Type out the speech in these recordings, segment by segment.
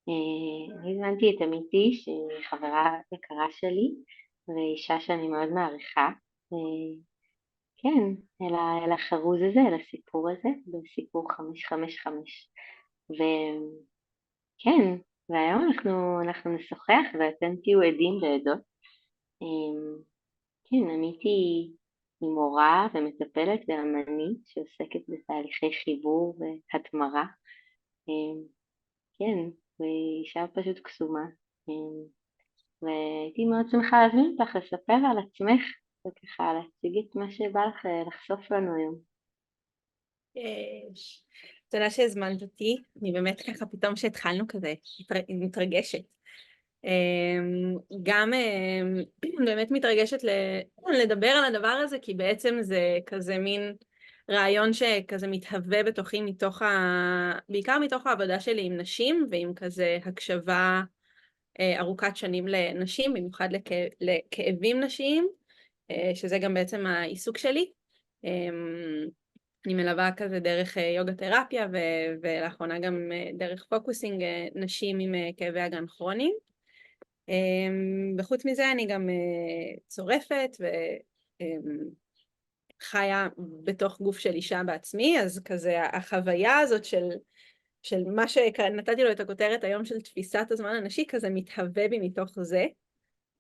אני הזמנתי את עמיתי, שהיא חברה יקרה שלי, ואישה שאני מאוד מעריכה. אה, כן, אל החרוז הזה, אל הסיפור הזה, בסיפור 555. וכן, והיום אנחנו נשוחח ואתם תהיו עדים ועדות. אה, כן, עמיתי היא מורה ומטפלת ואמנית שעוסקת בתהליכי חיבור והתמרה. אה, כן, והיא אישה פשוט קסומה. והייתי מאוד שמחה להזמין אותך לספר על עצמך וככה להציג את מה שבא לך לחשוף לנו היום. יש. תודה שהזמנת אותי, אני באמת ככה פתאום שהתחלנו כזה, מתרגשת. גם באמת מתרגשת לדבר על הדבר הזה, כי בעצם זה כזה מין רעיון שכזה מתהווה בתוכי בעיקר מתוך העבודה שלי עם נשים, ועם כזה הקשבה ארוכת שנים לנשים, במיוחד לכאבים נשיים, שזה גם בעצם העיסוק שלי. אני מלווה כזה דרך יוגה תרפיה ולאחרונה גם דרך פוקוסינג נשים עם כאבי אגן כרוניים. וחוץ מזה אני גם צורפת וחיה בתוך גוף של אישה בעצמי, אז כזה החוויה הזאת של מה שנתתי לו את הכותרת היום של תפיסת הזמן הנשי, כזה מתהווה בי מתוך זה,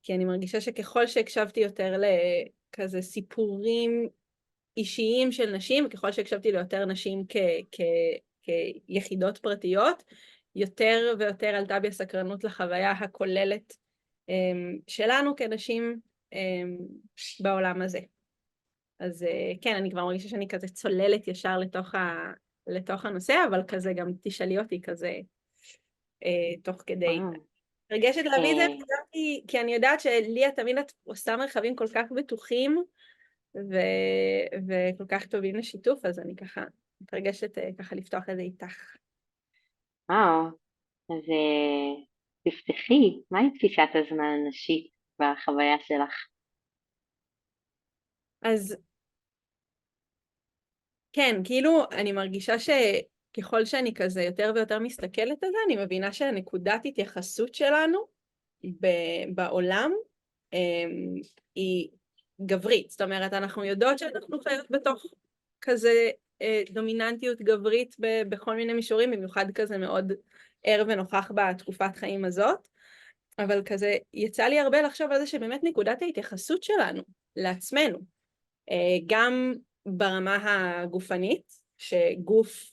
כי אני מרגישה שככל שהקשבתי יותר לכזה סיפורים אישיים של נשים, ככל שהקשבתי ליותר נשים כיחידות פרטיות, יותר ויותר עלתה בי הסקרנות לחוויה הכוללת שלנו כנשים בעולם הזה. אז כן, אני כבר מרגישה שאני כזה צוללת ישר לתוך הנושא, אבל כזה גם תשאלי אותי כזה תוך כדי. וואו. רגשת להביא את זה, אה, כי אני יודעת שלי תמיד את עושה מרחבים כל כך בטוחים, וכל כך טובים לשיתוף, אז אני ככה מתרגשת ככה לפתוח את זה איתך. וואו, אז תפתחי, מהי תפיסת הזמן הנשית בחוויה שלך? אז כן, כאילו אני מרגישה שככל שאני כזה יותר ויותר מסתכלת על זה, אני מבינה שהנקודת התייחסות שלנו בעולם היא גברית. זאת אומרת, אנחנו יודעות שאנחנו חיות בתוך כזה דומיננטיות גברית בכל מיני מישורים, במיוחד כזה מאוד ער ונוכח בתקופת חיים הזאת. אבל כזה יצא לי הרבה לחשוב על זה שבאמת נקודת ההתייחסות שלנו לעצמנו, גם ברמה הגופנית, שגוף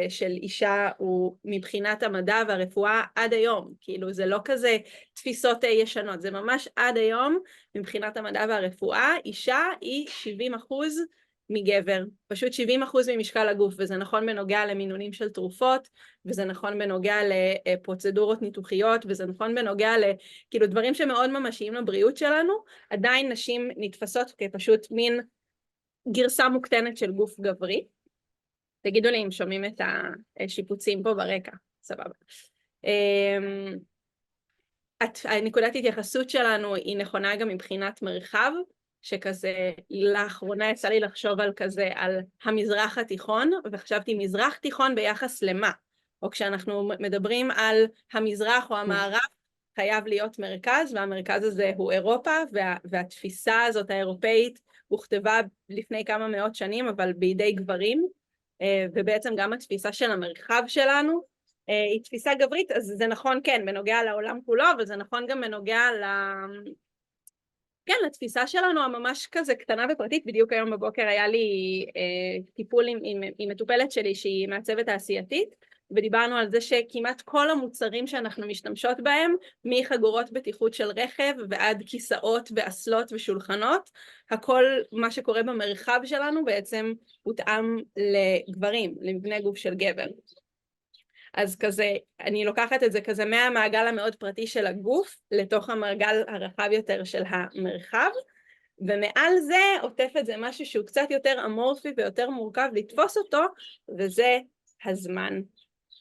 של אישה הוא מבחינת המדע והרפואה עד היום, כאילו זה לא כזה תפיסות ישנות, זה ממש עד היום מבחינת המדע והרפואה, אישה היא 70% מגבר, פשוט 70% ממשקל הגוף, וזה נכון בנוגע למינונים של תרופות, וזה נכון בנוגע לפרוצדורות ניתוחיות, וזה נכון בנוגע כאילו דברים שמאוד ממשיים לבריאות שלנו, עדיין נשים נתפסות כפשוט מין גרסה מוקטנת של גוף גברי. תגידו לי אם שומעים את השיפוצים פה ברקע, סבבה. הנקודת התייחסות שלנו היא נכונה גם מבחינת מרחב, שכזה לאחרונה יצא לי לחשוב על כזה, על המזרח התיכון, וחשבתי מזרח תיכון ביחס למה? או כשאנחנו מדברים על המזרח או המערב, חייב להיות מרכז, והמרכז הזה הוא אירופה, והתפיסה הזאת האירופאית הוכתבה לפני כמה מאות שנים, אבל בידי גברים, ובעצם גם התפיסה של המרחב שלנו, היא תפיסה גברית, אז זה נכון כן בנוגע לעולם כולו, אבל זה נכון גם בנוגע כן, לתפיסה שלנו הממש כזה קטנה ופרטית. בדיוק היום בבוקר היה לי טיפול עם מטופלת שלי שהיא מעצבת תעשייתית, ודיברנו על זה שכמעט כל המוצרים שאנחנו משתמשות בהם, מחגורות בטיחות של רכב ועד כיסאות ואסלות ושולחנות, הכל מה שקורה במרחב שלנו בעצם הותאם לגברים, למבנה גוף של גבר. אז כזה, אני לוקחת את זה כזה מהמעגל המאוד פרטי של הגוף, לתוך המעגל הרחב יותר של המרחב, ומעל זה עוטף את זה משהו שהוא קצת יותר אמורפי ויותר מורכב לתפוס אותו, וזה הזמן.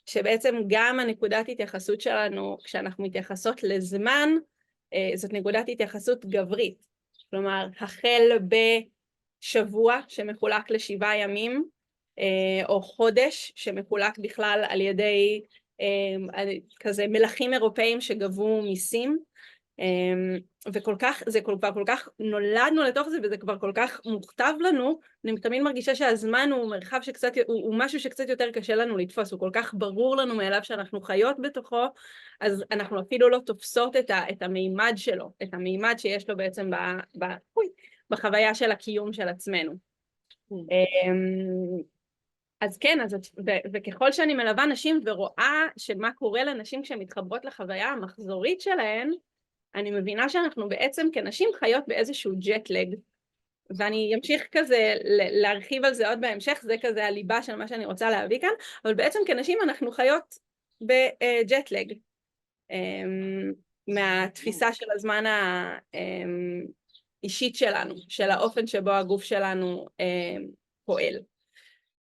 שבעצם גם הנקודת התייחסות שלנו, כשאנחנו מתייחסות לזמן, זאת נקודת התייחסות גברית. כלומר, החל בשבוע שמחולק ל7 ימים, או חודש שמחולק בכלל על ידי כזה מלכים אירופאים שגבו מיסים, וכל כך, זה כבר כל כך נולדנו לתוך זה, וזה כבר כל כך מוכתב לנו. אני תמיד מרגישה שהזמן הוא מרחב שקצת, הוא משהו שקצת יותר קשה לנו לתפוס, הוא כל כך ברור לנו מאליו שאנחנו חיות בתוכו, אז אנחנו אפילו לא תופסות את המימד שלו, את המימד שיש לו בעצם בחוויה של הקיום של עצמנו. אז כן, וככל שאני מלווה נשים ורואה שמה קורה לנשים כשהן מתחברות לחוויה המחזורית שלהן, אני מבינה שאנחנו בעצם כנשים חיות באיזשהו ג'טלג, ואני אמשיך כזה להרחיב על זה עוד בהמשך, זה כזה הליבה של מה שאני רוצה להביא כאן, אבל בעצם כנשים אנחנו חיות בג'טלג, מהתפיסה של הזמן האישית שלנו, של האופן שבו הגוף שלנו פועל.